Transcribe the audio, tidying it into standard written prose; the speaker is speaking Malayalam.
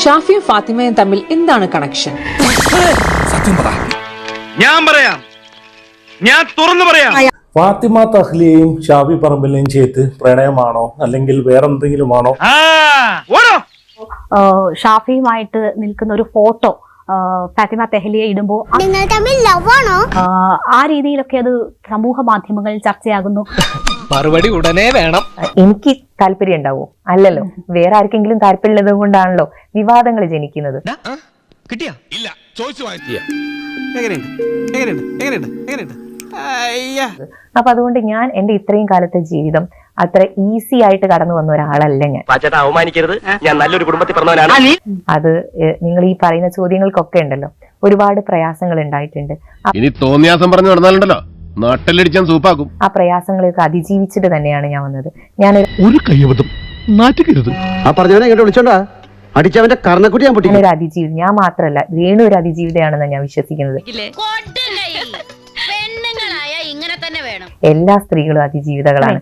ഷാഫിയും ഫാത്തിമയും തമ്മിൽ എന്താണ് കണക്ഷൻ? സത്യം പറ. ഞാൻ തുറന്നു പറയാം. ഫാത്തിമ തഹ്ലിയെയും ഷാഫി പറമ്പിലിനെയും ചേർത്ത് പ്രണയമാണോ അല്ലെങ്കിൽ വേറെന്തെങ്കിലുമാണോ? ഷാഫിയുമായിട്ട് നിൽക്കുന്ന ഒരു ഫോട്ടോ ഫാത്തിമ തെഹ്ലിയെ ഇടുമ്പോൾ ആ രീതിയിലൊക്കെ അത് സമൂഹ മാധ്യമങ്ങളിൽ ചർച്ചയാകുന്നു. മറുപടി ഉടനെ വേണം. എനിക്ക് താല്പര്യം ഉണ്ടാവോ? അല്ലല്ലോ. വേറെ ആർക്കെങ്കിലും താല്പര്യമുള്ളത് കൊണ്ടാണല്ലോ വിവാദങ്ങൾ ജനിക്കുന്നത്. കിട്ടിയാ? ഇല്ല, ചോദിച്ചു വാങ്ങിയ. അപ്പൊ അതുകൊണ്ട് ഞാൻ എന്റെ ഇത്രയും കാലത്തെ ജീവിതം അത്ര ഈസി ആയിട്ട് കടന്നു വന്ന ഒരാളല്ല ഞാൻ. അവമാനിക്കരുത്, ഞാൻ നല്ലൊരു കുടുംബത്തിൽ പറഞ്ഞവനാണ്. അത് നിങ്ങൾ ഈ പറയുന്ന ചോദ്യങ്ങൾക്കൊക്കെ ഉണ്ടല്ലോ ഒരുപാട് പ്രയാസങ്ങൾ ഉണ്ടായിട്ടുണ്ട്. ഇനി തോന്നിയാസം പറഞ്ഞു നടന്നാലുണ്ടല്ലോ നാട്ടിലടിച്ചാൻ സൂപ്പാക്കും. ആ പ്രയാസങ്ങളെയൊക്കെ അതിജീവിച്ചിട്ട് തന്നെയാണ് ഞാൻ വന്നത്. ഞാൻ ഒരു കയ്യബദ്ധം നാറ്റുകരുത്. ആ പറഞ്ഞവനെ ഇങ്ങോട്ട് വിളിച്ചോണ്ടാ അടിച്ചവന്റെ കർണക്കുട്ടി ഞാൻ പൊട്ടി. ഒരു അതിജീവിതം ഞാൻ മാത്രമല്ല, രേണു ഒരു അതിജീവിതയാണെന്ന് ഞാൻ വിശ്വസിക്കുന്നത്. എല്ലാ സ്ത്രീകളും അതിജീവിതകളാണ്.